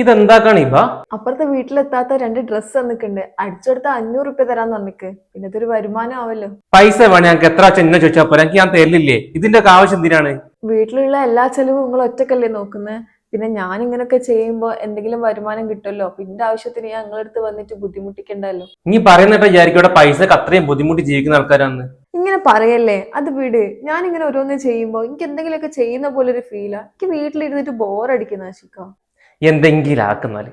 ഇതെന്താക്കാണ് ഇബ? അപ്പുറത്തെ വീട്ടിലെത്താത്ത 2 ഡ്രസ്സ് തന്നിട്ടുണ്ട്. അടിച്ചെടുത്ത 500 റുപ്യ തരാന്ന് പറഞ്ഞിക്ക്. പിന്നെ ഇതൊരു വരുമാനം ആവല്ലോ. പൈസ വേണേ ഞങ്ങൾക്ക് എത്ര ചെന്ന ചോദിച്ചാൽ പോലെ എനിക്ക് ഞാൻ തരില്ലേ. ഇതിന്റെ ആവശ്യം എന്തിനാണ്? വീട്ടിലുള്ള എല്ലാ ചെലവും നിങ്ങൾ ഒറ്റക്കല്ലേ നോക്കുന്നത്. പിന്നെ ഞാൻ ഇങ്ങനെയൊക്കെ ചെയ്യുമ്പോ എന്തെങ്കിലും വരുമാനം കിട്ടുമല്ലോ. പിന്നെ ആവശ്യത്തിന് ഞാൻ നിങ്ങളടുത്ത് വന്നിട്ട് ബുദ്ധിമുട്ടിക്കണ്ടല്ലോ. നീ പറയുന്നിട്ട് വിചാരിക്കും ഇവിടെ പൈസക്ക് അത്രയും ബുദ്ധിമുട്ടി ജീവിക്കുന്ന ആൾക്കാരാണ്. ഇങ്ങനെ പറയല്ലേ, അത് വീട്. ഞാൻ ഇങ്ങനെ ഓരോന്ന് ചെയ്യുമ്പോ എനിക്ക് എന്തെങ്കിലുമൊക്കെ ചെയ്യുന്ന പോലെ ഒരു ഫീലാ. എനിക്ക് വീട്ടിലിരുന്നിട്ട് ബോറടിക്കുന്ന ആശിക്ക. എന്തെങ്കിലും ആക്കുന്നാല്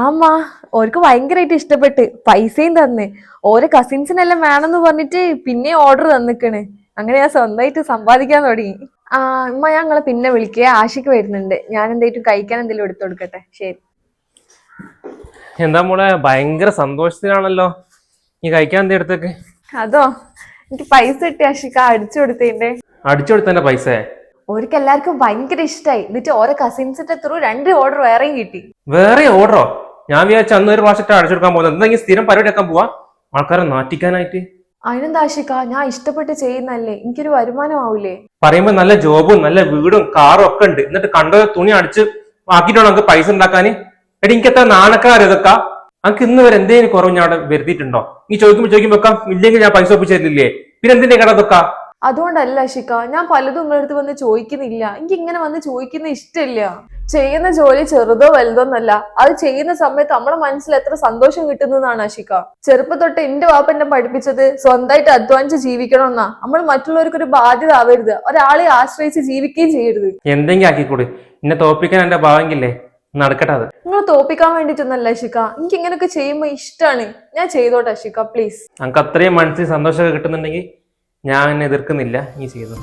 ആമാ ഓർക്ക് ഭയങ്കരമായിട്ട് ഇഷ്ടപ്പെട്ട് പൈസയും തന്ന്. ഓരോ കസിൻസിനെല്ലാം വേണമെന്ന് പറഞ്ഞിട്ട് പിന്നെ ഓർഡർ തന്നിക്കണ്. അങ്ങനെ ഞാൻ സ്വന്തമായിട്ട് സമ്പാദിക്കാൻ തുടങ്ങി. അമ്മ ഞാൻ നിങ്ങളെ പിന്നെ വിളിക്കുക. ആഷിക്ക് വരുന്നുണ്ട്. ഞാൻ എന്തായിട്ടും കഴിക്കാൻ എന്തെങ്കിലും എടുത്തു കൊടുക്കട്ടെ. ശരി. എന്താ മോളെ ഭയങ്കര സന്തോഷത്തിലാണല്ലോ. നീ കഴിക്കാൻ എന്താ എടുത്തേക്ക്? അതോ, എനിക്ക് പൈസ കിട്ടി ആഷിക്ക. അടിച്ചു കൊടുത്തതിന്റെ. അടിച്ചു കൊടുത്തന്നെ പൈസ? ഓർക്ക് എല്ലാവർക്കും ഭയങ്കര ഇഷ്ടമായി. എന്നിട്ട് ഓരോ കസിൻസിന്റെ ത്രൂ 2 ഓർഡർ വേറെയും കിട്ടി. വേറെ ഓർഡറോ? ഞാൻ വിചാരിച്ച അന്ന് ഒരു പ്രാവശ്യത്തെ അടിച്ചെടുക്കാൻ പോകുന്നത്. എന്തെങ്കിലും സ്ഥിരം പരിപാടി ആക്കാൻ പോവാ ആൾക്കാരെ നാട്ടിക്കാനായിട്ട്? അതിനെന്താ ആഷിക്ക, ഞാൻ ഇഷ്ടപ്പെട്ട് ചെയ്യുന്നല്ലേ, എനിക്കൊരു വരുമാനം ആവൂലേ? പറയുമ്പോ നല്ല ജോബും നല്ല വീടും കാറും ഒക്കെ ഉണ്ട്. എന്നിട്ട് കണ്ട തുണി അടിച്ച് ആക്കിയിട്ടാണോ നമുക്ക് പൈസ ഉണ്ടാക്കാന്? എടി എനിക്ക് എത്ര നാണക്കാർ ഇതൊക്കെ. നമുക്ക് ഇന്ന് വരെ എന്തെങ്കിലും കുറവ് ഞാൻ അവിടെ വരുത്തിയിട്ടുണ്ടോ? നീ ചോദിക്കുമ്പോ ഇല്ലെങ്കിൽ ഞാൻ പൈസ ഒപ്പിച്ചു തരില്ലേ? പിന്നെ എന്തിന്റെ കട ഇതൊക്കെ? അതുകൊണ്ടല്ല ആഷിക്ക, ഞാൻ പലതും നിങ്ങളടുത്ത് വന്ന് ചോദിക്കുന്നില്ല. എനിക്ക് ഇങ്ങനെ വന്ന് ചോദിക്കുന്ന ഇഷ്ടമില്ല. ചെയ്യുന്ന ജോലി ചെറുതോ വലുതോ എന്നല്ല, അത് ചെയ്യുന്ന സമയത്ത് നമ്മുടെ മനസ്സിൽ എത്ര സന്തോഷം കിട്ടുന്നതാണ് ആഷിക്ക. ചെറുപ്പം തൊട്ട് എന്റെ വാപ്പ എന്നെ പഠിപ്പിച്ചത് സ്വന്തമായിട്ട് അധ്വാനിച്ച് ജീവിക്കണമെന്നാ. നമ്മൾ മറ്റുള്ളവർക്ക് ഒരു ബാധ്യത ആവരുത്, ഒരാളെ ആശ്രയിച്ച് ജീവിക്കുകയും ചെയ്യരുത്. എന്തെങ്കിലും ആക്കിക്കൂടി. എന്നെ തോപ്പിക്കാൻ എന്റെ ഭാവെങ്കിലേ നടക്കട്ടെ. അത് നിങ്ങൾ തോപ്പിക്കാൻ വേണ്ടിട്ടൊന്നല്ല ആഷിക്ക, എനിക്ക് ഇങ്ങനെയൊക്കെ ചെയ്യുമ്പോ ഇഷ്ടമാണ്. ഞാൻ ചെയ്തോട്ടെ ആഷിക്ക, പ്ലീസ്. നമുക്ക് അത്രയും മനസ്സിൽ സന്തോഷമൊക്കെ കിട്ടുന്നുണ്ടെങ്കിൽ ഞാൻ എന്നെ എതിർക്കുന്നില്ല. നീ ചെയ്തു.